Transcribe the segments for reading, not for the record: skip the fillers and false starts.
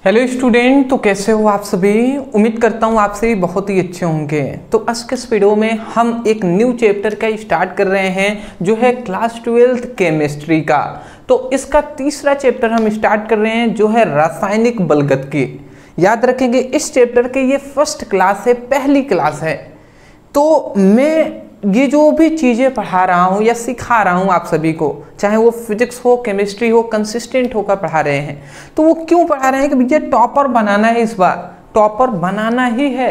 Hello student, तो कैसे हो आप सभी। उम्मीद करता हूँ आप सभी बहुत ही अच्छे होंगे। तो आज के इस वीडियो में हम एक न्यू चैप्टर का स्टार्ट कर रहे हैं जो है क्लास 12th केमिस्ट्री का। तो इसका तीसरा चैप्टर हम स्टार्ट कर रहे हैं जो है रासायनिक बलगतकी। याद रखेंगे इस चैप्टर के ये फर्स्ट क्लास है, पहली क्लास है। तो मैं ये जो भी चीज़ें पढ़ा रहा हूँ या सिखा रहा हूँ आप सभी को, चाहे वो फिजिक्स हो, केमिस्ट्री हो, कंसिस्टेंट होकर पढ़ा रहे हैं। तो वो क्यों पढ़ा रहे हैं कि भैया टॉपर बनाना है, इस बार टॉपर बनाना ही है।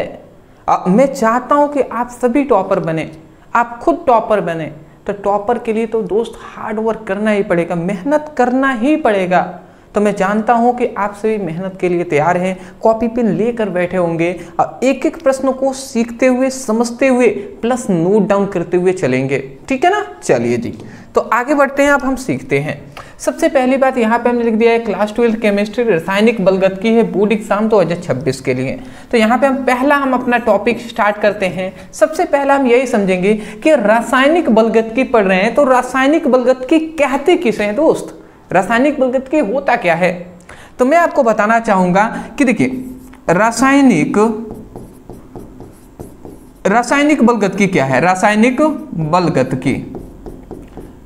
मैं चाहता हूँ कि आप सभी टॉपर बने, आप खुद टॉपर बने। तो टॉपर के लिए तो दोस्त हार्ड वर्क करना ही पड़ेगा, मेहनत करना ही पड़ेगा। तो मैं जानता हूं कि आप सभी मेहनत के लिए तैयार हैं, कॉपी पेन लेकर बैठे होंगे और एक एक प्रश्न को सीखते हुए, समझते हुए, प्लस नोट डाउन करते हुए चलेंगे। ठीक है ना। चलिए जी, तो आगे बढ़ते हैं। अब हम सीखते हैं। सबसे पहली बात यहाँ पे हमने लिख दिया है क्लास 12 केमिस्ट्री रासायनिक बलगतकी है, बोर्ड एग्जाम 2026 के लिए। तो यहाँ पे हम अपना टॉपिक स्टार्ट करते हैं। सबसे पहला हम यही समझेंगे कि रासायनिक बलगतकी पढ़ रहे हैं तो रासायनिक बलगतकी कहते किसे हैं दोस्त, रासायनिक बलगतकी होता क्या है। तो मैं आपको बताना चाहूंगा कि देखिए रासायनिक बलगतकी क्या है। रासायनिक बलगतकी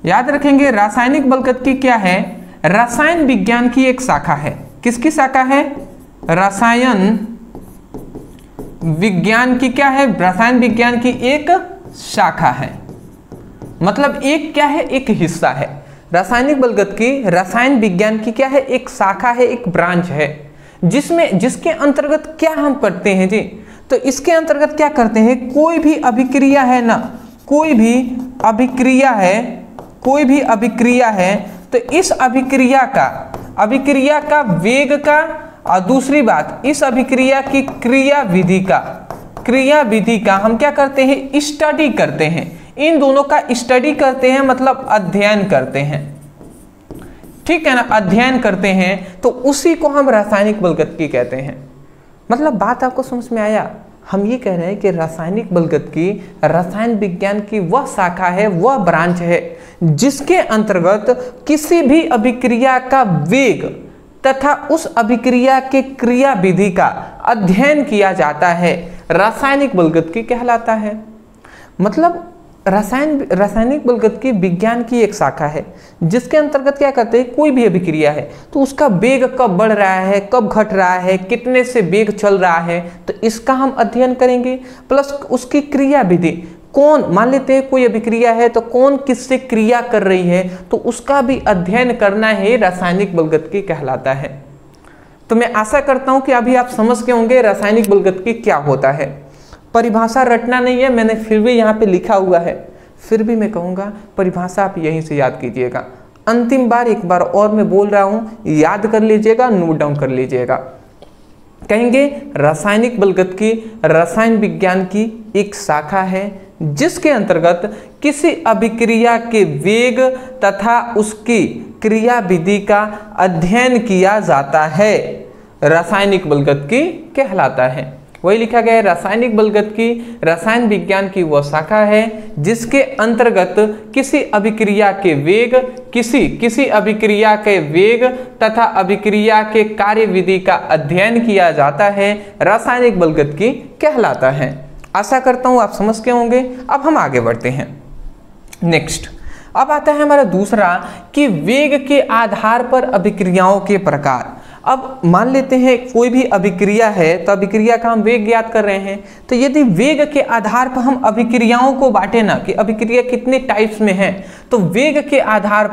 याद रखेंगे, रासायनिक बलगतकी क्या है। रसायन विज्ञान की एक शाखा है। किसकी शाखा है? रसायन विज्ञान की क्या है? रसायन विज्ञान की एक शाखा है। मतलब एक क्या है? एक हिस्सा है। रासायनिक बलगतकी रसायन विज्ञान की क्या है? एक शाखा है, एक ब्रांच है, जिसके अंतर्गत क्या हम करते हैं जी। तो इसके अंतर्गत क्या करते हैं, कोई भी अभिक्रिया है ना, कोई भी अभिक्रिया है तो इस अभिक्रिया का वेग का, और दूसरी बात इस अभिक्रिया की क्रिया विधि का हम क्या करते हैं? स्टडी करते हैं। इन दोनों का स्टडी करते हैं, मतलब अध्ययन करते हैं। ठीक है ना, अध्ययन करते हैं। तो उसी को हम रासायनिक बलगतकी कहते हैं। मतलब बात आपको समझ में आया। हम ये कह रहे हैं कि रासायनिक बलगतकी रसायन विज्ञान की वह शाखा है, वह ब्रांच है जिसके अंतर्गत किसी भी अभिक्रिया का वेग तथा उस अभिक्रिया के क्रिया विधि का अध्ययन किया जाता है, रासायनिक बलगतकी कहलाता है। मतलब रासायनिक बलगतकी विज्ञान की एक शाखा है जिसके अंतर्गत क्या करते हैं, कोई भी अभिक्रिया है तो उसका वेग कब बढ़ रहा है, कब घट रहा है, कितने से वेग चल रहा है, तो इसका हम अध्ययन करेंगे। प्लस उसकी क्रिया विधि, कौन, मान लेते हैं कोई अभिक्रिया है तो कौन किससे क्रिया कर रही है, तो उसका भी अध्ययन करना है, रासायनिक बलगतकी कहलाता है। तो मैं आशा करता हूं कि अभी आप समझ गए होंगे रासायनिक बलगतकी क्या होता है। परिभाषा रटना नहीं है, मैंने फिर भी यहाँ पे लिखा हुआ है, फिर भी मैं कहूँगा परिभाषा आप यहीं से याद कीजिएगा। अंतिम बार एक बार और मैं बोल रहा हूँ, याद कर लीजिएगा, नोट डाउन कर लीजिएगा। कहेंगे रासायनिक बलगतकी रसायन विज्ञान की एक शाखा है जिसके अंतर्गत किसी अभिक्रिया के वेग तथा उसकी क्रिया विधि का अध्ययन किया जाता है, रासायनिक बलगतकी कहलाता है। वही लिखा गया है, रासायनिक बलगतकी रसायन विज्ञान की वह शाखा है जिसके अंतर्गत किसी अभिक्रिया के वेग किसी अभिक्रिया के वेग तथा अभिक्रिया के कार्य विधि का अध्ययन किया जाता है, रासायनिक बलगतकी कहलाता है। आशा करता हूं आप समझ के होंगे। अब हम आगे बढ़ते हैं। नेक्स्ट अब आता है हमारा दूसरा कि वेग के आधार पर अभिक्रियाओं के प्रकार। अब मान लेते हैं कोई भी अभिक्रिया है तो अभिक्रिया का हम वेग ज्ञात कर रहे हैं। तो यदि वेग के आधार पर हम अभिक्रियाओं को बांटे ना कि अभिक्रिया कितने टाइप्स में है, तो वेग के आधार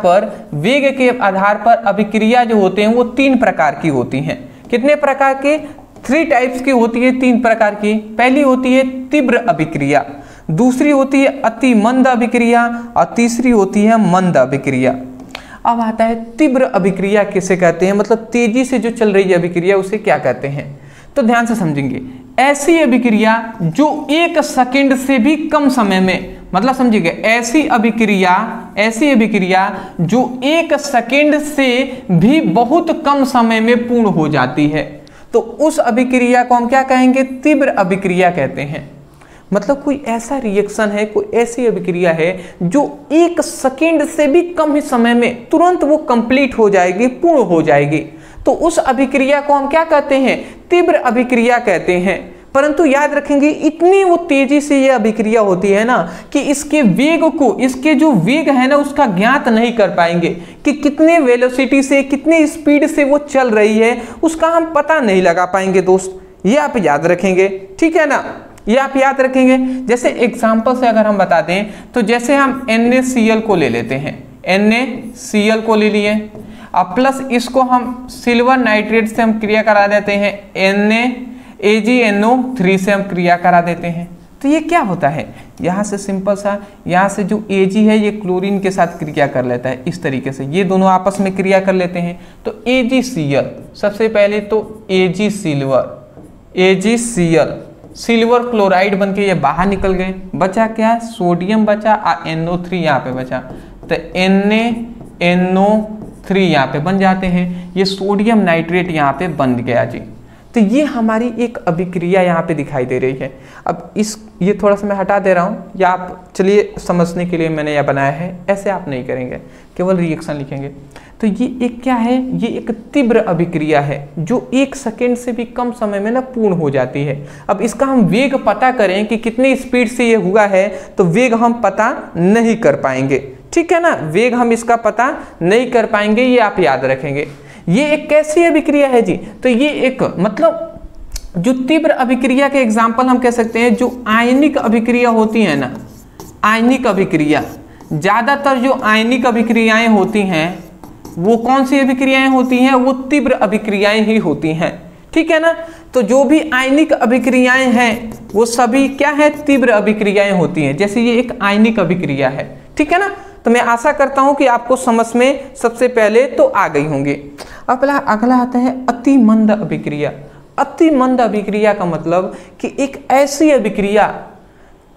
पर अभिक्रिया जो होते हैं वो 3 प्रकार की होती हैं। कितने प्रकार के? 3 टाइप्स की होती है, 3 प्रकार की। पहली होती है तीव्र अभिक्रिया, दूसरी होती है अति मंद अभिक्रिया और तीसरी होती है मंद अभिक्रिया। अब आता है तीव्र अभिक्रिया किसे कहते हैं, मतलब तेजी से जो चल रही है अभिक्रिया उसे क्या कहते हैं। तो ध्यान से समझेंगे, ऐसी अभिक्रिया जो 1 सेकंड से भी कम समय में, मतलब समझिएगा ऐसी अभिक्रिया जो 1 सेकंड से भी बहुत कम समय में पूर्ण हो जाती है, तो उस अभिक्रिया को हम क्या कहेंगे? तीव्र अभिक्रिया कहते हैं। मतलब कोई ऐसा रिएक्शन है, कोई ऐसी अभिक्रिया है जो 1 सेकंड से भी कम ही समय में तुरंत वो कंप्लीट हो जाएगी, पूर्ण हो जाएगी, तो उस अभिक्रिया को हम क्या कहते हैं, तीव्र अभिक्रिया कहते हैं। परंतु याद रखेंगे इतनी वो तेजी से ये अभिक्रिया होती है ना कि इसके वेग को, इसके जो वेग है ना उसका ज्ञात नहीं कर पाएंगे कि कितने वेलोसिटी से, कितनी स्पीड से वो चल रही है, उसका हम पता नहीं लगा पाएंगे दोस्त। ये आप याद रखेंगे, ठीक है ना, ये आप याद रखेंगे। जैसे एग्जांपल से अगर हम बता दें तो जैसे हम NaCl को ले लेते हैं, NaCl को ले लिए, अब प्लस इसको हम सिल्वर नाइट्रेट से हम क्रिया करा देते हैं, AgNO3 से हम क्रिया करा देते हैं। तो ये क्या होता है, यहाँ से सिंपल सा, यहाँ से जो Ag है ये क्लोरीन के साथ क्रिया कर लेता है इस तरीके से, ये दोनों आपस में क्रिया कर लेते हैं। तो AgCl, सबसे पहले तो AgCl सिल्वर क्लोराइड बन के ये बाहर निकल गए, बचा क्या, सोडियम बचा और NO3 यहाँ पे बचा, तो NaNO3 यहाँ पे बन जाते हैं, ये सोडियम नाइट्रेट यहाँ पे बन गया जी। तो ये हमारी एक अभिक्रिया यहाँ पे दिखाई दे रही है। अब ये थोड़ा सा मैं हटा दे रहा हूँ, या आप चलिए समझने के लिए मैंने यह बनाया है, ऐसे आप नहीं करेंगे, केवल रिएक्शन लिखेंगे। तो ये एक क्या है, ये एक तीव्र अभिक्रिया है जो 1 सेकेंड से भी कम समय में ना पूर्ण हो जाती है। अब इसका हम वेग पता करें कि कितनी स्पीड से ये हुआ है, तो वेग हम पता नहीं कर पाएंगे, ठीक है ना, वेग हम इसका पता नहीं कर पाएंगे, ये आप याद रखेंगे। ये एक कैसी अभिक्रिया है जी, तो ये एक मतलब जो तीव्र अभिक्रिया के एग्जाम्पल हम कह सकते हैं, जो आयनिक अभिक्रिया होती है ना, आयनिक अभिक्रिया, ज्यादातर जो आयनिक अभिक्रियाएं होती हैं वो कौन सी अभिक्रियाएं होती हैं, वो तीव्र अभिक्रियाएं ही होती हैं, ठीक है ना। तो जो भी आयनिक अभिक्रियाएं हैं वो सभी क्या है, तीव्र अभिक्रियाएं होती हैं। जैसे ये एक आयनिक अभिक्रिया है, ठीक है ना। तो मैं आशा करता हूं कि आपको समझ में सबसे पहले तो आ गई होंगी। अगला आता है अति मंद अभिक्रिया। अति मंद अभिक्रिया का मतलब कि एक ऐसी अभिक्रिया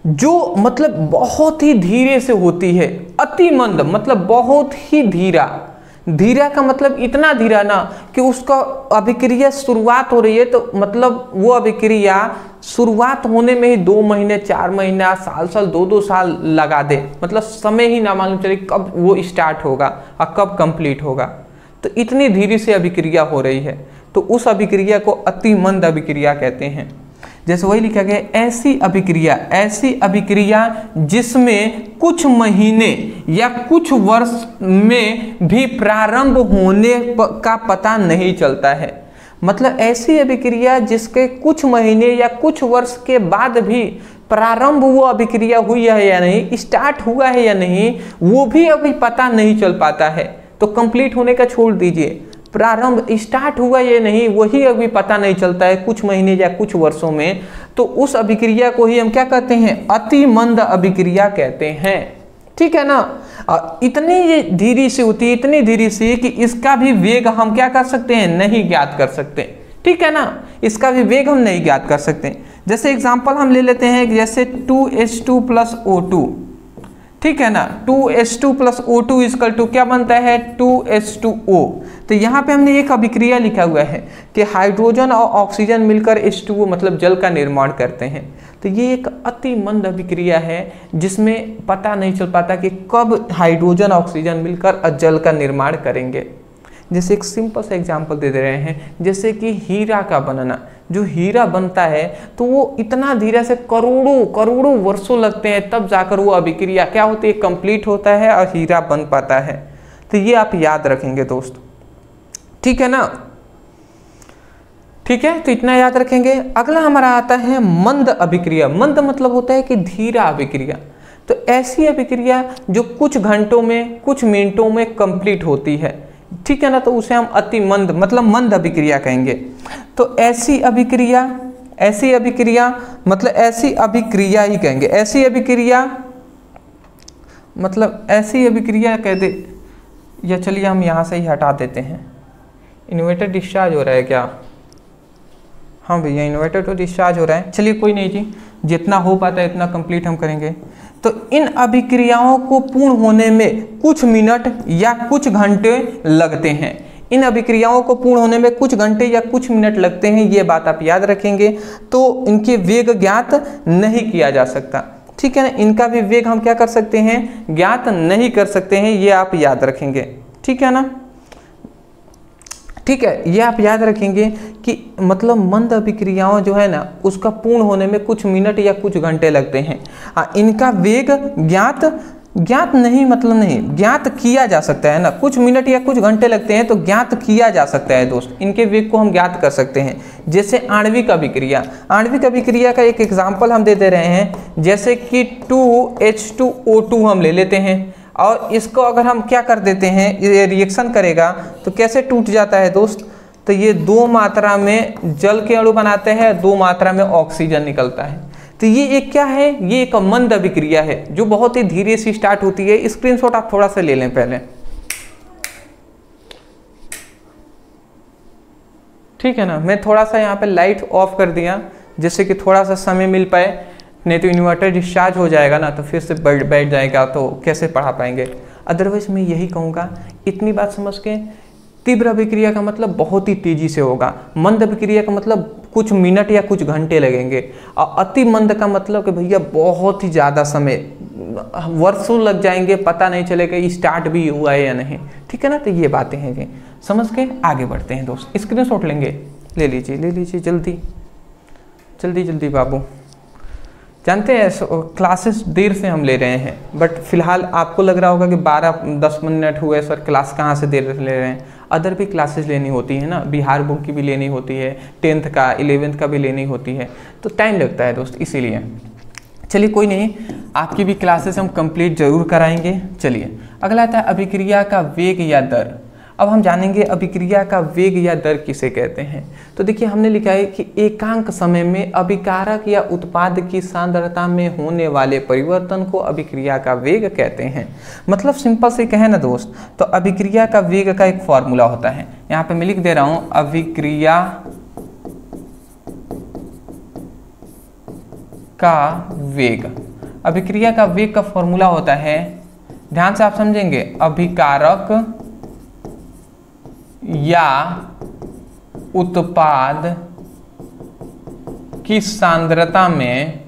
जो मतलब बहुत ही धीरे से होती है। अति मंद मतलब बहुत ही धीरा, धीरा का मतलब इतना धीरा ना कि उसका अभिक्रिया शुरुआत हो रही है तो मतलब वो अभिक्रिया शुरुआत होने में ही 2 महीने 4 महीना साल 2 साल लगा दे, मतलब समय ही ना मालूम चले कब वो स्टार्ट होगा और कब कंप्लीट होगा। तो इतनी धीरे से अभिक्रिया हो रही है, तो उस अभिक्रिया को अति मंद अभिक्रिया कहते हैं। जैसे वही लिखा गया, ऐसी अभिक्रिया जिसमें कुछ महीने या कुछ वर्ष में भी प्रारंभ होने का पता नहीं चलता है। मतलब ऐसी अभिक्रिया जिसके कुछ महीने या कुछ वर्ष के बाद भी प्रारंभ वो अभिक्रिया हुई है या नहीं, स्टार्ट हुआ है या नहीं, वो भी अभी पता नहीं चल पाता है। तो कंप्लीट होने का छोड़ दीजिए, प्रारंभ स्टार्ट हुआ या नहीं वही अभी पता नहीं चलता है कुछ महीने या कुछ वर्षों में, तो उस अभिक्रिया को ही हम क्या कहते हैं, अति मंद अभिक्रिया कहते हैं, ठीक है ना। इतनी ये धीरे से होती है, इतनी धीरे से कि इसका भी वेग हम क्या कर सकते हैं, नहीं ज्ञात कर सकते, ठीक है ना, इसका भी वेग हम नहीं ज्ञात कर सकते। जैसे एग्जांपल हम ले लेते हैं, जैसे 2H2 + O2, ठीक है ना, 2H2 + O2 इक्वल टू क्या बनता है, 2H2O। तो यहाँ पे हमने एक अभिक्रिया लिखा हुआ है कि हाइड्रोजन और ऑक्सीजन मिलकर H2O मतलब जल का निर्माण करते हैं। तो ये एक अति मंद अभिक्रिया है जिसमें पता नहीं चल पाता कि कब हाइड्रोजन ऑक्सीजन मिलकर जल का निर्माण करेंगे। जैसे एक सिंपल सा एग्जांपल दे रहे हैं, जैसे कि हीरा का बनना, जो हीरा बनता है तो वो इतना धीरे से करोड़ों वर्षों लगते हैं तब जाकर वो अभिक्रिया क्या होती है, कंप्लीट होता है और हीरा बन पाता है। तो ये आप याद रखेंगे दोस्त, ठीक है ना, ठीक है, तो इतना याद रखेंगे। अगला हमारा आता है मंद अभिक्रिया। मंद मतलब होता है कि धीरा अभिक्रिया। तो ऐसी अभिक्रिया जो कुछ घंटों में कुछ मिनटों में कंप्लीट होती है, ठीक है ना, तो उसे हम अति मंद मतलब मंद अभिक्रिया कहेंगे। तो ऐसी अभिक्रिया मतलब ऐसी अभिक्रिया ही कहेंगे, ऐसी अभिक्रिया मतलब ऐसी अभिक्रिया कह दे, या चलिए हम यहाँ से ही हटा देते हैं। इन्वर्टर डिस्चार्ज हो रहा है क्या, हाँ भैया इन्वर्टर तो डिस्चार्ज हो रहा है, चलिए कोई नहीं जी, जितना हो पाता है इतना कंप्लीट हम करेंगे। तो इन अभिक्रियाओं को पूर्ण होने में कुछ मिनट या कुछ घंटे लगते हैं, इन अभिक्रियाओं को पूर्ण होने में कुछ घंटे या कुछ मिनट लगते हैं, ये बात आप याद रखेंगे। तो इनके वेग ज्ञात नहीं किया जा सकता, ठीक है ना, इनका भी वेग हम क्या कर सकते हैं, ज्ञात नहीं कर सकते हैं, ये आप याद रखेंगे, ठीक है ना, ठीक है, ये आप याद रखेंगे कि मतलब मंद अभिक्रियाओं जो है ना उसका पूर्ण होने में कुछ मिनट या कुछ घंटे लगते हैं। इनका वेग ज्ञात नहीं, मतलब नहीं ज्ञात किया जा सकता है ना, कुछ मिनट या कुछ घंटे लगते हैं तो ज्ञात किया जा सकता है दोस्त, इनके वेग को हम ज्ञात कर सकते हैं। जैसे आणविक अभिक्रिया, आणविक अभिक्रिया का एक एग्जाम्पल हम दे दे रहे हैं, जैसे कि 2H2O2 हम ले लेते हैं और इसको अगर हम क्या कर देते हैं, ये रिएक्शन करेगा तो कैसे टूट जाता है दोस्त, तो ये 2 मात्रा में जल के अणु बनाते हैं, 2 मात्रा में ऑक्सीजन निकलता है। तो ये एक क्या है, ये एक मंद अभिक्रिया है जो बहुत ही धीरे से स्टार्ट होती है। स्क्रीनशॉट आप थोड़ा सा ले लें पहले, ठीक है ना। मैं थोड़ा सा यहाँ पे लाइट ऑफ कर दिया जिससे कि थोड़ा सा समय मिल पाए, नहीं तो इन्वर्टर डिस्चार्ज हो जाएगा ना तो फिर से बैठ जाएगा तो कैसे पढ़ा पाएंगे। अदरवाइज मैं यही कहूँगा, इतनी बात समझ के, तीव्र अभिक्रिया का मतलब बहुत ही तेजी से होगा, मंद अभिक्रिया का मतलब कुछ मिनट या कुछ घंटे लगेंगे, और अति मंद का मतलब कि भैया बहुत ही ज़्यादा समय, वर्षों लग जाएंगे, पता नहीं चलेगा स्टार्ट भी हुआ है या नहीं, ठीक है ना। तो ये बातें हैं जी, समझ के आगे बढ़ते हैं दोस्त। स्क्रीनशॉट लेंगे, ले लीजिए जल्दी जल्दी जल्दी बाबू। जानते हैं क्लासेस देर से हम ले रहे हैं, बट फिलहाल आपको लग रहा होगा कि 12-10 मिनट हुए सर, क्लास कहाँ से देर से ले रहे हैं। अदर भी क्लासेस लेनी होती है ना, बिहार बोर्ड की भी लेनी होती है, 10th का 11th का भी लेनी होती है, तो टाइम लगता है दोस्त, इसीलिए। चलिए कोई नहीं, आपकी भी क्लासेस हम कंप्लीट जरूर कराएंगे। चलिए अगला आता है अभिक्रिया का वेग या दर। अब हम जानेंगे अभिक्रिया का वेग या दर किसे कहते हैं। तो देखिए हमने लिखा है कि एकांक समय में अभिकारक या उत्पाद की सांद्रता में होने वाले परिवर्तन को अभिक्रिया का वेग कहते हैं। मतलब सिंपल से कहें ना दोस्त, तो अभिक्रिया का वेग का एक फॉर्मूला होता है, यहाँ पे मैं लिख दे रहा हूँ, अभिक्रिया का वेग। अभिक्रिया का वेग का फॉर्मूला होता है, ध्यान से आप समझेंगे, अभिकारक या उत्पाद की सांद्रता में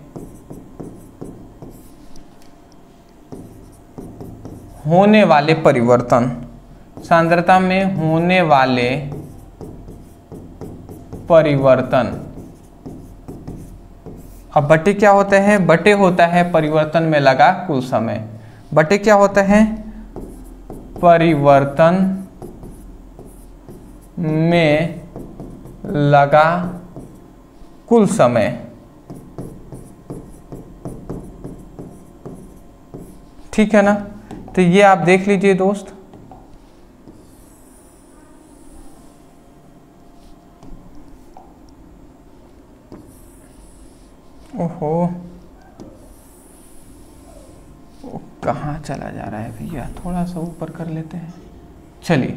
होने वाले परिवर्तन, सांद्रता में होने वाले परिवर्तन। अब बटे क्या होते हैं, बटे होता है परिवर्तन में लगा कुल समय। बटे क्या होता है, परिवर्तन में लगा कुल समय। ठीक है ना, तो ये आप देख लीजिए दोस्त। ओहो, कहाँ चला जा रहा है भैया, थोड़ा सा ऊपर कर लेते हैं। चलिए,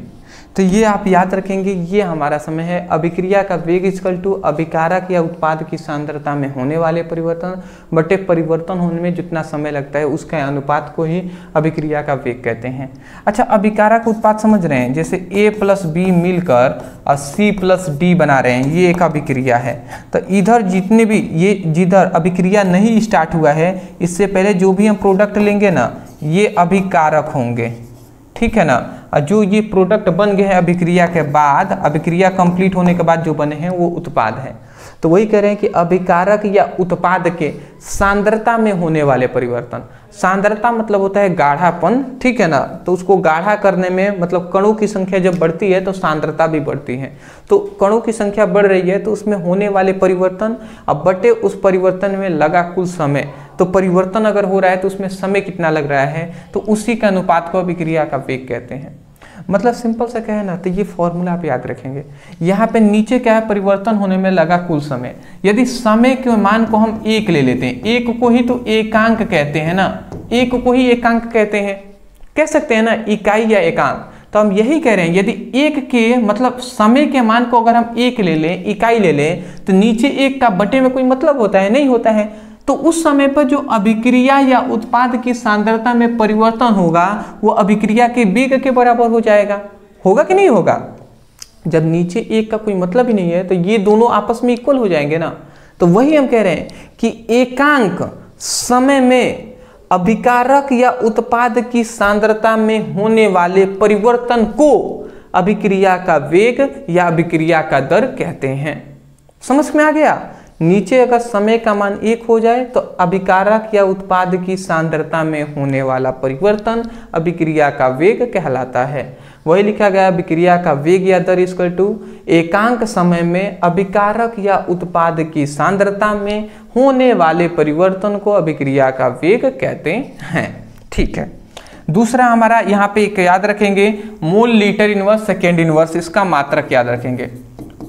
तो ये आप याद रखेंगे, ये हमारा समय है। अभिक्रिया का वेग इक्वल टू अभिकारक या उत्पाद की सांद्रता में होने वाले परिवर्तन बटे परिवर्तन होने में जितना समय लगता है उसका अनुपात को ही अभिक्रिया का वेग कहते हैं। अच्छा, अभिकारक उत्पाद समझ रहे हैं, जैसे A+B मिलकर और C+D बना रहे हैं, ये एक अभिक्रिया है। तो इधर जितने भी ये जिधर अभिक्रिया नहीं स्टार्ट हुआ है, इससे पहले जो भी हम प्रोडक्ट लेंगे ना, ये अभिकारक होंगे, ठीक है ना। और जो ये प्रोडक्ट बन गए हैं अभिक्रिया के बाद, अभिक्रिया कंप्लीट होने के बाद जो बने हैं वो उत्पाद है। तो वही कह रहे हैं कि अभिकारक या उत्पाद के सांद्रता में होने वाले परिवर्तन। सांद्रता मतलब होता है गाढ़ापन, ठीक है ना। तो उसको गाढ़ा करने में मतलब कणों की संख्या जब बढ़ती है तो सांद्रता भी बढ़ती है। तो कणों की संख्या बढ़ रही है तो उसमें होने वाले परिवर्तन, अब बटे उस परिवर्तन में लगा कुल समय। तो परिवर्तन अगर हो रहा है तो उसमें समय कितना लग रहा है, तो उसी का अनुपात को अभिक्रिया का वेग कहते हैं। मतलब सिंपल से कहे ना, तो ये फॉर्मूला आप याद रखेंगे। यहाँ पे नीचे क्या है, परिवर्तन होने में लगा कुल समय। यदि समय के मान को हम 1 ले लेते हैं, 1 को ही तो एकांक कहते हैं ना, 1 को ही एकांक कहते हैं, कह सकते हैं ना इकाई या एकांक। तो हम यही कह रहे हैं, यदि 1 के मतलब समय के मान को अगर हम 1 ले लें, इकाई ले लें, तो नीचे 1 का बटे में कोई मतलब होता है, नहीं होता है। तो उस समय पर जो अभिक्रिया या उत्पाद की सांद्रता में परिवर्तन होगा वो अभिक्रिया के वेग के बराबर हो जाएगा। होगा कि नहीं होगा? जब नीचे 1 का कोई मतलब ही नहीं है तो ये दोनों आपस में इक्वल हो जाएंगे ना। तो वही हम कह रहे हैं कि एकांक समय में अभिकारक या उत्पाद की सांद्रता में होने वाले परिवर्तन को अभिक्रिया का वेग या अभिक्रिया का दर कहते हैं। समझ में आ गया। नीचे अगर समय का मान 1 हो जाए तो अभिकारक या उत्पाद की सांद्रता में होने वाला परिवर्तन अभिक्रिया का वेग कहलाता है। वही लिखा गया अभिक्रिया का वेग या दर इक्वल टू एकांक समय में अभिकारक या उत्पाद की सांद्रता में होने वाले परिवर्तन को अभिक्रिया का वेग कहते हैं। ठीक है, दूसरा हमारा यहाँ पे एक याद रखेंगे mole litre inverse second inverse, इसका मात्रक याद रखेंगे।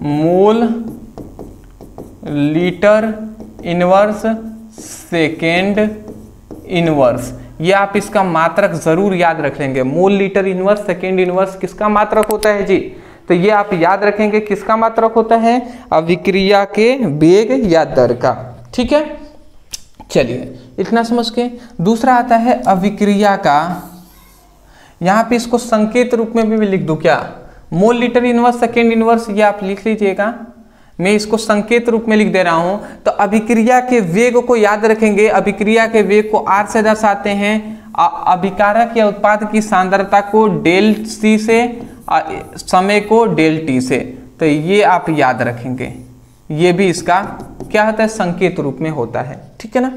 Mole litre inverse second inverse, ये आप इसका मात्रक जरूर याद रख लेंगे। Mole litre inverse second inverse किसका मात्रक होता है जी? तो ये आप याद रखेंगे किसका मात्रक होता है? अभिक्रिया के वेग या दर का। ठीक है, चलिए इतना समझ के दूसरा आता है अभिक्रिया का, यहाँ पे इसको संकेत रूप में भी लिख दूं क्या? Mole litre inverse second inverse, ये आप लिख लीजिएगा, मैं इसको संकेत रूप में लिख दे रहा हूं। तो अभिक्रिया के वेग को याद रखेंगे, अभिक्रिया के वेग को R से दर्शाते हैं, अभिकारक या उत्पाद की सांद्रता को डेल C से, समय को डेल T से। तो ये आप याद रखेंगे, ये भी इसका क्या होता है? संकेत रूप में होता है। ठीक है ना।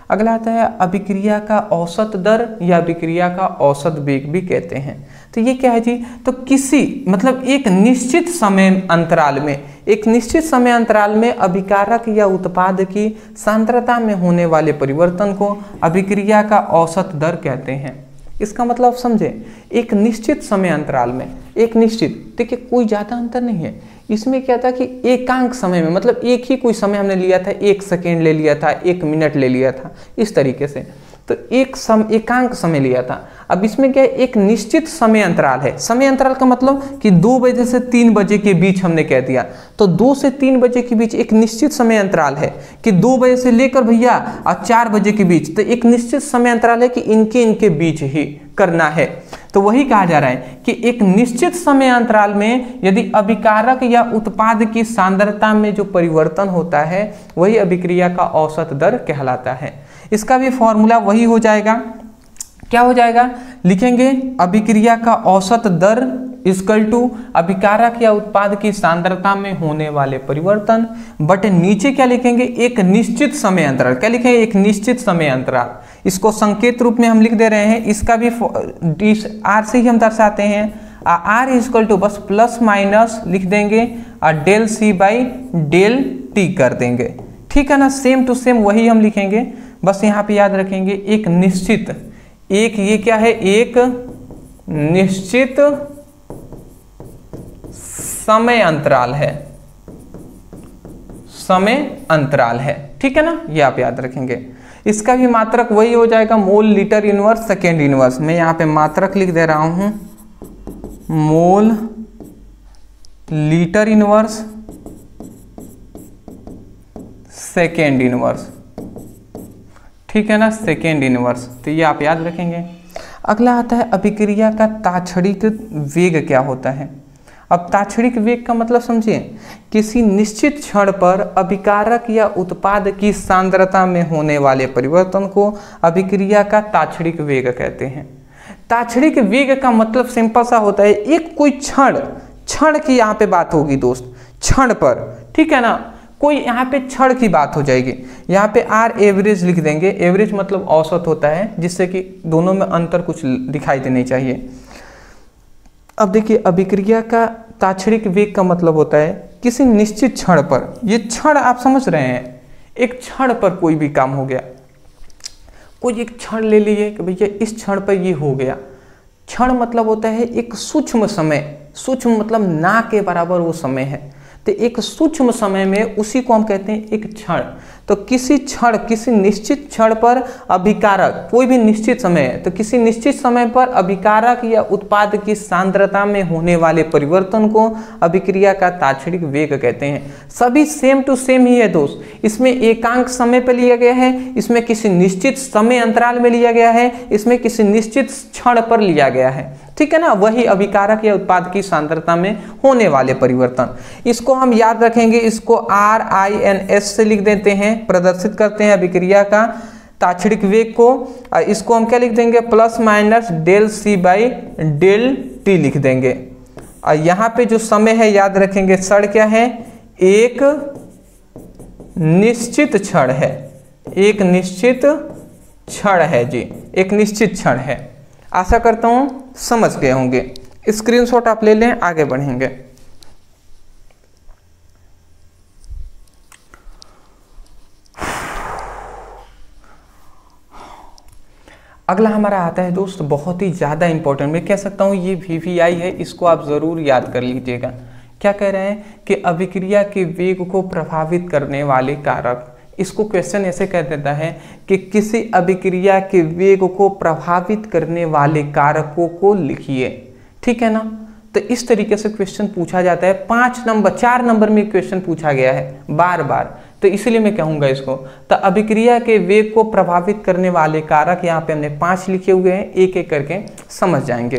अगला आता है अभिक्रिया का औसत दर या अभिक्रिया का औसत वेग भी कहते हैं। तो ये क्या है जी? तो किसी मतलब एक निश्चित समय अंतराल में, एक निश्चित समय अंतराल में अभिकारक या उत्पाद की सांद्रता में होने वाले परिवर्तन को अभिक्रिया का औसत दर कहते हैं। इसका मतलब समझे, एक निश्चित समय अंतराल में, एक निश्चित, देखिए कोई ज़्यादा अंतर नहीं है इसमें। क्या था कि एकांक समय में, मतलब एक ही कोई समय हमने लिया था, 1 सेकेंड ले लिया था, 1 मिनट ले लिया था, इस तरीके से, तो एकांक समय लिया था। अब इसमें क्या है? एक निश्चित समय अंतराल है। समय अंतराल का मतलब कि 2 बजे से 3 बजे के बीच हमने कह दिया, तो 2 से 3 बजे के बीच एक निश्चित समय अंतराल है कि 2 बजे से लेकर भैया और 4 बजे के बीच, तो एक निश्चित समय अंतराल है कि इनके बीच ही करना है। तो वही कहा जा रहा है कि एक निश्चित समय अंतराल में यदि अभिकारक या उत्पाद की सांद्रता में जो परिवर्तन होता है वही अभिक्रिया का औसत दर कहलाता है। इसका भी फॉर्मूला वही हो जाएगा, क्या हो जाएगा? लिखेंगे अभिक्रिया का औसत दर इक्वल टू अभिकारक या उत्पाद की सांद्रता में होने वाले परिवर्तन बटे नीचे क्या लिखेंगे? एक निश्चित समय अंतराल। क्या लिखेंगे? एक निश्चित समय अंतराल। इसको संकेत रूप में हम लिख दे रहे हैं, इसका भी R से ही हम दर्शाते हैं। R इक्वल टू बस प्लस माइनस लिख देंगे और del C by del T कर देंगे। ठीक है ना, सेम टू सेम वही हम लिखेंगे, बस यहाँ पे याद रखेंगे एक निश्चित, एक ये क्या है? एक निश्चित समय अंतराल है, समय अंतराल है। ठीक है ना, ये आप याद रखेंगे। इसका भी मात्रक वही हो जाएगा, mole litre inverse second inverse. मैं यहाँ पे मात्रक लिख दे रहा हूं, mole litre inverse second inverse. ठीक है ना, सेकेंड इनवर्स। तो ये आप याद रखेंगे। अगला आता है अभिक्रिया का ताक्षणिक वेग क्या होता है। अब ताक्षणिक वेग का मतलब समझिए, किसी निश्चित क्षण पर अभिकारक या उत्पाद की सांद्रता में होने वाले परिवर्तन को अभिक्रिया का ताक्षणिक वेग कहते हैं। ताक्षणिक वेग का मतलब सिंपल सा होता है, एक कोई क्षण की यहाँ पे बात होगी दोस्त, क्षण पर। ठीक है ना, कोई यहाँ पे क्षण की बात हो जाएगी। यहाँ पे R एवरेज लिख देंगे, एवरेज मतलब औसत होता है, जिससे कि दोनों में अंतर कुछ दिखाई देनी चाहिए। अब देखिए अभिक्रिया का ताक्षणिक वेग का मतलब होता है किसी निश्चित क्षण पर, ये क्षण आप समझ रहे हैं, एक क्षण पर कोई भी काम हो गया, कोई एक क्षण ले लिए कि भैया इस क्षण पर ये हो गया। क्षण मतलब होता है एक सूक्ष्म समय, सूक्ष्म मतलब ना के बराबर वो समय है, तो एक सूक्ष्म समय में उसी को हम कहते हैं एक क्षण। तो किसी क्षण, किसी निश्चित क्षण पर अभिकारक, कोई भी निश्चित समय है तो किसी निश्चित समय पर अभिकारक या उत्पाद की सांद्रता में होने वाले परिवर्तन को अभिक्रिया का ताक्षणिक वेग कहते हैं। सभी सेम टू सेम ही है दोस्त, इसमें एकांक समय पर लिया गया है, इसमें किसी निश्चित समय अंतराल में लिया गया है, इसमें किसी निश्चित क्षण पर लिया गया है। ठीक है ना, वही अभिकारक या उत्पाद की सांद्रता में होने वाले परिवर्तन। इसको हम याद रखेंगे, इसको RINS से लिख देते हैं, प्रदर्शित करते हैं अभिक्रिया का ताक्षणिक वेग को। इसको हम क्या लिख देंगे? Plus minus del C by del T लिख देंगे। और यहाँ पे जो समय है याद रखेंगे, क्षण क्या है, एक निश्चित क्षण है, एक निश्चित क्षण है जी, एक निश्चित क्षण है। आशा करता हूं समझ गए होंगे। स्क्रीनशॉट आप ले लें, आगे बढ़ेंगे। अगला हमारा आता है दोस्त, बहुत ही ज़्यादा इंपॉर्टेंट, मैं कह सकता हूँ ये VVI है, इसको आप ज़रूर याद कर लीजिएगा। क्या कह रहे हैं कि अभिक्रिया के वेग को प्रभावित करने वाले कारक। इसको क्वेश्चन ऐसे कह देता है कि किसी अभिक्रिया के वेग को प्रभावित करने वाले कारकों को लिखिए, ठीक है ना। तो इस तरीके से क्वेश्चन पूछा जाता है। 4 नंबर में क्वेश्चन पूछा गया है बार बार, तो इसलिए मैं कहूँगा इसको। तो अभिक्रिया के वेग को प्रभावित करने वाले कारक यहाँ पे हमने 5 लिखे हुए हैं, एक एक करके समझ जाएंगे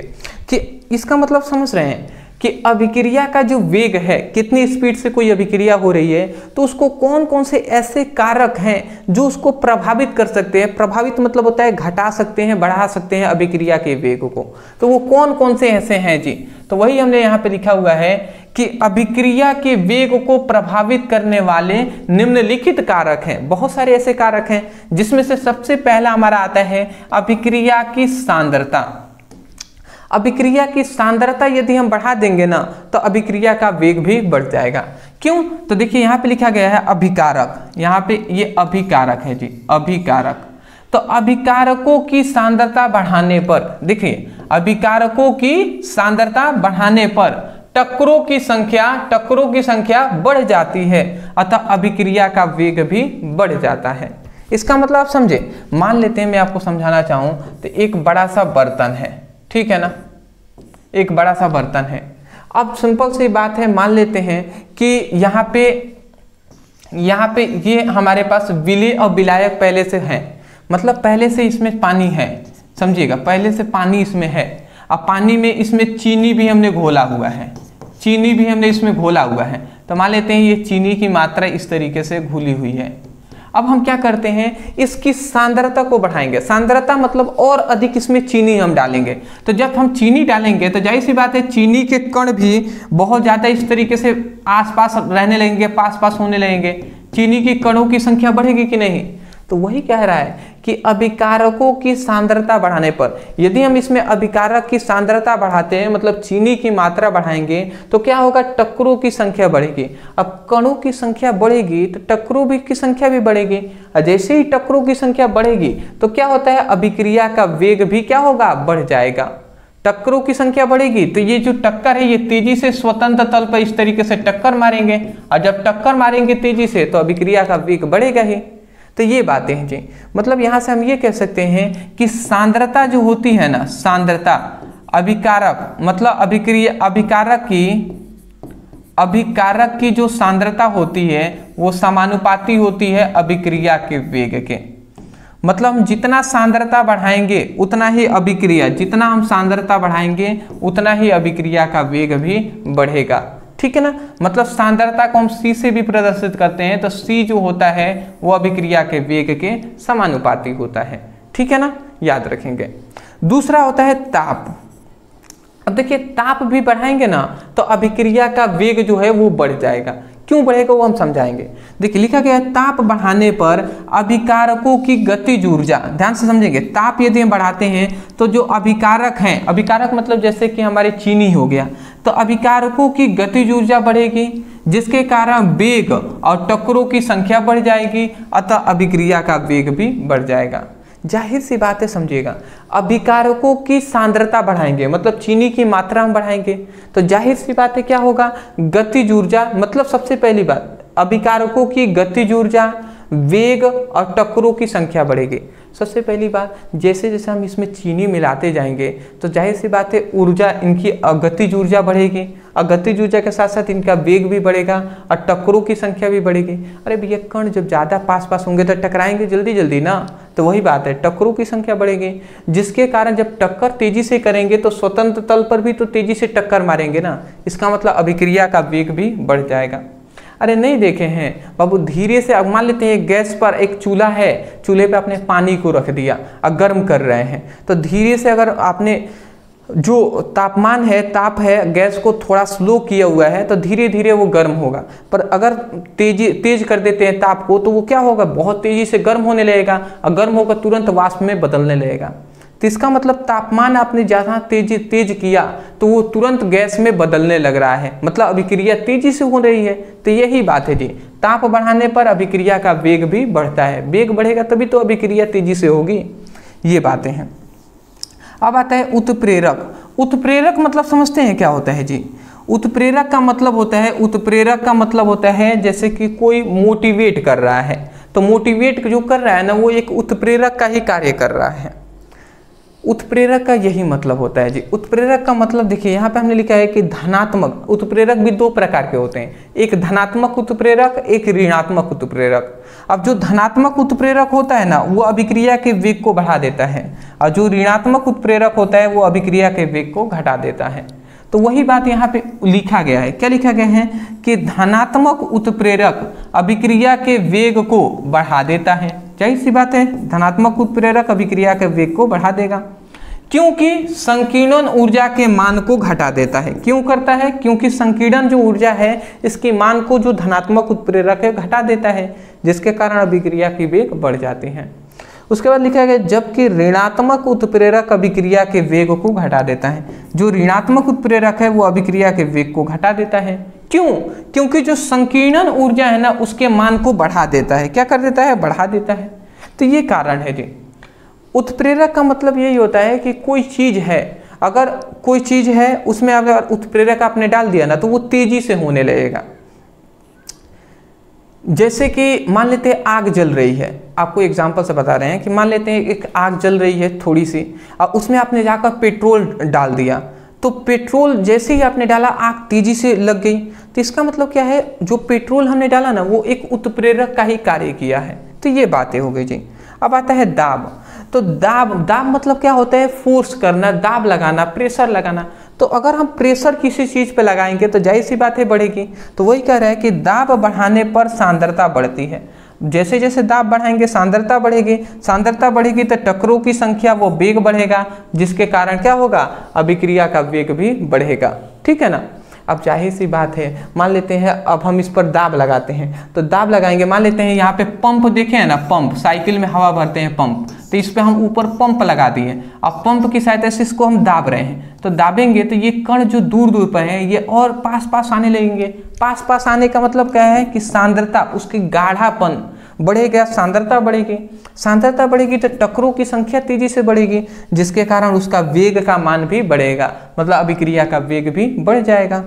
कि इसका मतलब समझ रहे हैं कि अभिक्रिया का जो वेग है, कितनी स्पीड से कोई अभिक्रिया हो रही है, तो उसको कौन कौन से ऐसे कारक हैं जो उसको प्रभावित कर सकते हैं। प्रभावित मतलब होता है घटा सकते हैं, बढ़ा सकते हैं अभिक्रिया के वेग को, तो वो कौन कौन से ऐसे हैं जी। तो वही हमने यहाँ पे लिखा हुआ है कि अभिक्रिया के वेग को प्रभावित करने वाले निम्नलिखित कारक हैं। बहुत सारे ऐसे कारक हैं जिसमें से सबसे पहला हमारा आता है अभिक्रिया की सांद्रता। अभिक्रिया की सांद्रता यदि हम बढ़ा देंगे ना, तो अभिक्रिया का वेग भी बढ़ जाएगा। क्यों? तो देखिए यहाँ पे लिखा गया है अभिकारक, यहाँ पे ये अभिकारक है जी, अभिकारक। तो अभिकारकों की सांद्रता बढ़ाने पर, देखिए अभिकारकों की सांद्रता बढ़ाने पर टक्करों की संख्या बढ़ जाती है, अतः अभिक्रिया का वेग भी बढ़ जाता है। इसका मतलब आप समझे। मान लेते हैं, मैं आपको समझाना चाहूं तो एक बड़ा सा बर्तन है, ठीक है ना, एक बड़ा सा बर्तन है। अब सिंपल सी बात है, मान लेते हैं कि यहाँ पे ये हमारे पास विलेय और विलायक पहले से है, मतलब पहले से इसमें पानी है, समझिएगा, पहले से पानी इसमें है। अब पानी में इसमें चीनी भी हमने घोला हुआ है, चीनी भी हमने इसमें घोला हुआ है। तो मान लेते हैं ये चीनी की मात्रा इस तरीके से घुली हुई है। अब हम क्या करते हैं, इसकी सांद्रता को बढ़ाएंगे। सांद्रता मतलब और अधिक इसमें चीनी हम डालेंगे। तो जब हम चीनी डालेंगे तो जाहिर सी बात है चीनी के कण भी बहुत ज़्यादा इस तरीके से आसपास रहने लगेंगे, पास होने लगेंगे। चीनी के कणों की संख्या बढ़ेगी कि नहीं? तो वही कह रहा है कि अभिकारकों की सांद्रता बढ़ाने पर, यदि हम इसमें अभिकारक की सांद्रता बढ़ाते हैं, मतलब चीनी की मात्रा बढ़ाएंगे, तो क्या होगा, टक्करों की संख्या बढ़ेगी। अब कणों की संख्या बढ़ेगी तो टक्करों भी की संख्या भी बढ़ेगी, और जैसे ही टक्करों की संख्या बढ़ेगी तो क्या होता है, अभिक्रिया का वेग भी क्या होगा, बढ़ जाएगा। टक्करों की संख्या बढ़ेगी तो ये जो टक्कर है ये तेजी से स्वतंत्र तल पर इस तरीके से टक्कर मारेंगे, और जब टक्कर मारेंगे तेजी से तो अभिक्रिया का वेग बढ़ेगा ही। तो ये बातें हैं जी। मतलब यहाँ से हम ये कह सकते हैं कि सांद्रता जो होती है ना, सांद्रता अभिकारक मतलब अभिकारक की जो सांद्रता होती है वो समानुपाती होती है अभिक्रिया के वेग के। मतलब हम जितना सांद्रता बढ़ाएंगे उतना ही अभिक्रिया, जितना हम सांद्रता बढ़ाएंगे उतना ही अभिक्रिया का वेग भी बढ़ेगा, ठीक है ना। मतलब सांद्रता को हम C से भी प्रदर्शित करते हैं, तो C जो होता है वो अभिक्रिया के वेग के समानुपाती होता है, ठीक है ना, याद रखेंगे। दूसरा होता है ताप। अब देखिए ताप भी बढ़ाएंगे ना तो अभिक्रिया का वेग जो है वो बढ़ जाएगा। क्यों बढ़ेगा वो हम समझाएंगे। देखिए लिखा गया है ताप बढ़ाने पर अभिकारकों की गतिज ऊर्जा, ध्यान से समझेंगे। ताप यदि हम बढ़ाते हैं तो जो अभिकारक हैं, अभिकारक मतलब जैसे कि हमारे चीनी हो गया, तो अभिकारकों की गतिज ऊर्जा बढ़ेगी, जिसके कारण वेग और टक्करों की संख्या बढ़ जाएगी, अतः अभिक्रिया का वेग भी बढ़ जाएगा। जाहिर सी बात है, समझिएगा, अभिकारकों की सांद्रता बढ़ाएंगे मतलब चीनी की मात्रा हम बढ़ाएंगे, तो जाहिर सी बात है क्या होगा, गतिज ऊर्जा, मतलब सबसे पहली बात अभिकारकों की गतिज ऊर्जा, वेग और टक्करों की संख्या बढ़ेगी। सबसे पहली बात, जैसे जैसे हम इसमें चीनी मिलाते जाएंगे तो जाहिर सी बात है ऊर्जा, इनकी गतिज ऊर्जा बढ़ेगी, और गतिज ऊर्जा के साथ साथ इनका वेग भी बढ़ेगा और टक्करों की संख्या भी बढ़ेगी। अरे भैया कण जब ज़्यादा पास होंगे तो टकराएंगे जल्दी ना, तो वही बात है, टक्करों की संख्या बढ़ेगी, जिसके कारण जब टक्कर तेजी से करेंगे तो स्वतंत्र तल पर भी तो तेजी से टक्कर मारेंगे ना, इसका मतलब अभिक्रिया का वेग भी बढ़ जाएगा। अरे नहीं देखे हैं बाबू, धीरे से, अब मान लेते हैं गैस पर एक चूल्हा है, चूल्हे पे आपने पानी को रख दिया और गर्म कर रहे हैं, तो धीरे से अगर आपने जो तापमान है, ताप है, गैस को थोड़ा स्लो किया हुआ है तो धीरे धीरे वो गर्म होगा। पर अगर तेज कर देते हैं ताप को तो वो क्या होगा, बहुत तेजी से गर्म होने लगेगा और गर्म होकर तुरंत वाष्प में बदलने लगेगा। तो इसका मतलब तापमान आपने ज़्यादा तेज किया तो वो तुरंत गैस में बदलने लग रहा है, मतलब अभिक्रिया तेजी से हो रही है। तो यही बात है जी, ताप बढ़ाने पर अभिक्रिया का वेग भी बढ़ता है। वेग बढ़ेगा तभी तो अभिक्रिया तेजी से होगी। ये बातें हैं। अब आता है उत्प्रेरक। उत्प्रेरक मतलब समझते हैं क्या होता है जी? उत्प्रेरक का मतलब होता है जैसे कि कोई मोटिवेट कर रहा है, तो मोटिवेट जो कर रहा है ना वो एक उत्प्रेरक का ही कार्य कर रहा है। उत्प्रेरक का यही मतलब होता है जी। उत्प्रेरक का मतलब देखिए यहाँ पे हमने लिखा है कि धनात्मक उत्प्रेरक भी दो प्रकार के होते हैं, एक धनात्मक उत्प्रेरक, एक ऋणात्मक उत्प्रेरक। अब जो धनात्मक उत्प्रेरक होता है ना वो अभिक्रिया के वेग को बढ़ा देता है, और जो ऋणात्मक उत्प्रेरक होता है वो अभिक्रिया के वेग को घटा देता है। तो वही बात यहाँ पे लिखा गया है। क्या लिखा गया है कि धनात्मक उत्प्रेरक अभिक्रिया के वेग को बढ़ा देता है। जाहिर सी बात है, धनात्मक उत्प्रेरक अभिक्रिया के वेग को बढ़ा देगा, क्योंकि संकीर्णन ऊर्जा के मान को घटा देता है। क्यों करता है? क्योंकि संकीर्णन जो ऊर्जा है इसके मान को जो धनात्मक उत्प्रेरक है घटा देता है, जिसके कारण अभिक्रिया की वेग बढ़ जाती है। उसके बाद लिखा गया जबकि ऋणात्मक उत्प्रेरक अभिक्रिया के वेग को घटा देता है। जो ऋणात्मक उत्प्रेरक है वो अभिक्रिया के वेग को घटा देता है। क्यों? क्योंकि जो संकीर्णन ऊर्जा है ना उसके मान को बढ़ा देता है। क्या कर देता है? बढ़ा देता है। तो ये कारण है जी। उत्प्रेरक का मतलब यही होता है कि कोई चीज है, अगर कोई चीज है उसमें अगर उत्प्रेरक आपने डाल दिया ना तो वो तेजी से होने लगेगा। जैसे कि मान लेते हैं आग जल रही है, आपको एग्जांपल से बता रहे हैं कि मान लेते हैं एक आग जल रही है थोड़ी सी, और उसमें आपने जाकर पेट्रोल डाल दिया, तो पेट्रोल जैसे ही आपने डाला आग तेजी से लग गई। तो इसका मतलब क्या है, जो पेट्रोल हमने डाला ना वो एक उत्प्रेरक का ही कार्य किया है। तो ये बातें हो गई जी। अब आता है दाब। तो दाब मतलब क्या होता है? फोर्स करना, दाब लगाना, प्रेशर लगाना। तो अगर हम प्रेशर किसी चीज पे लगाएंगे तो जाहिर सी बात है बढ़ेगी। तो वही कह रहा है कि दाब बढ़ाने पर सांद्रता बढ़ती है। जैसे जैसे दाब बढ़ाएंगे सांद्रता बढ़ेगी, सांद्रता बढ़ेगी तो टक्करों की संख्या वो वेग बढ़ेगा, जिसके कारण क्या होगा? अभिक्रिया का वेग भी बढ़ेगा। ठीक है ना। अब जाहिर सी बात है, मान लेते हैं अब हम इस पर दाब लगाते हैं, तो दाब लगाएंगे, मान लेते हैं यहाँ पे पंप देखे हैं ना, पंप साइकिल में हवा भरते हैं पंप, तो इस पे हम ऊपर पंप लगा दिए। अब पंप की सहायता से इसको हम दाब रहे हैं, तो दाबेंगे तो ये कण जो दूर दूर पर है ये और पास पास आने लगेंगे। पास पास आने का मतलब क्या है कि सांद्रता, उसकी गाढ़ापन बढ़ेगा, सांद्रता बढ़ेगी। सांद्रता बढ़ेगी तो टक्करों की संख्या तेजी से बढ़ेगी, जिसके कारण उसका वेग का मान भी बढ़ेगा, मतलब अभिक्रिया का वेग भी बढ़ जाएगा।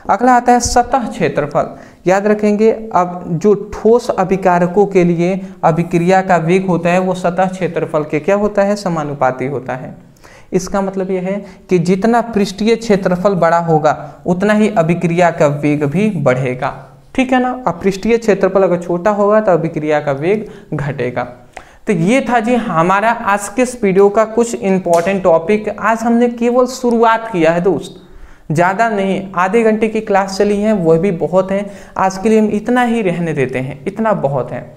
अगला आता है सतह क्षेत्रफल। याद रखेंगे, अब जो ठोस अभिकारकों के लिए अभिक्रिया का वेग होता है वो सतह क्षेत्रफल के क्या होता है? समानुपाती होता है। इसका मतलब यह है कि जितना पृष्ठीय क्षेत्रफल बड़ा होगा उतना ही अभिक्रिया का वेग भी बढ़ेगा। ठीक है ना। अब पृष्ठीय क्षेत्रफल अगर छोटा होगा तो अभिक्रिया का वेग घटेगा। तो ये था जी हमारा आज के इस वीडियो का कुछ इंपॉर्टेंट टॉपिक। आज हमने केवल शुरुआत किया है दोस्त, ज़्यादा नहीं, आधे घंटे की क्लास चली है, वह भी बहुत है। आज के लिए हम इतना ही रहने देते हैं, इतना बहुत है।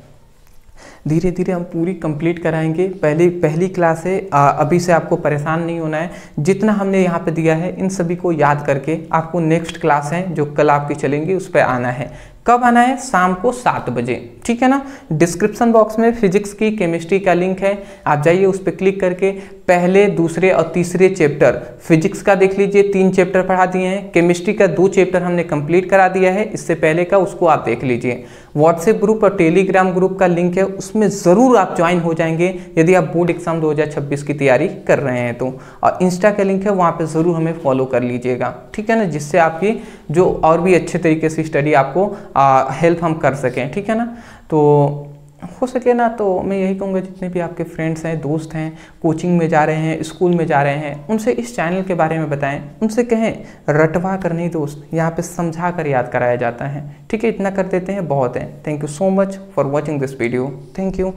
धीरे धीरे हम पूरी कंप्लीट कराएंगे। पहली क्लास है, अभी से आपको परेशान नहीं होना है। जितना हमने यहाँ पे दिया है इन सभी को याद करके आपको नेक्स्ट क्लास है जो कल आपकी चलेंगी उस पर आना है। कब आना है? शाम को 7 बजे। ठीक है ना। डिस्क्रिप्शन बॉक्स में फिजिक्स की, केमिस्ट्री का लिंक है, आप जाइए उस पर क्लिक करके पहले, दूसरे और तीसरे चैप्टर फिजिक्स का देख लीजिए। 3 चैप्टर पढ़ा दिए हैं। केमिस्ट्री का 2 चैप्टर हमने कंप्लीट करा दिया है, इससे पहले का उसको आप देख लीजिए। व्हाट्सएप ग्रुप और टेलीग्राम ग्रुप का लिंक है, उसमें ज़रूर आप ज्वाइन हो जाएंगे यदि आप बोर्ड एग्जाम 2026 की तैयारी कर रहे हैं तो। और इंस्टा का लिंक है, वहाँ पर ज़रूर हमें फॉलो कर लीजिएगा। ठीक है ना, जिससे आपकी जो और भी अच्छे तरीके से स्टडी आपको हेल्प हम कर सकें। ठीक है ना। तो हो सके ना तो मैं यही कहूँगा, जितने भी आपके फ्रेंड्स हैं, दोस्त हैं, कोचिंग में जा रहे हैं, स्कूल में जा रहे हैं, उनसे इस चैनल के बारे में बताएं। उनसे कहें रटवा कर नहीं दोस्त, यहाँ पे समझा कर याद कराया जाता है। ठीक है, इतना कर देते हैं, बहुत है। Thank you so much for watching this video. Thank you.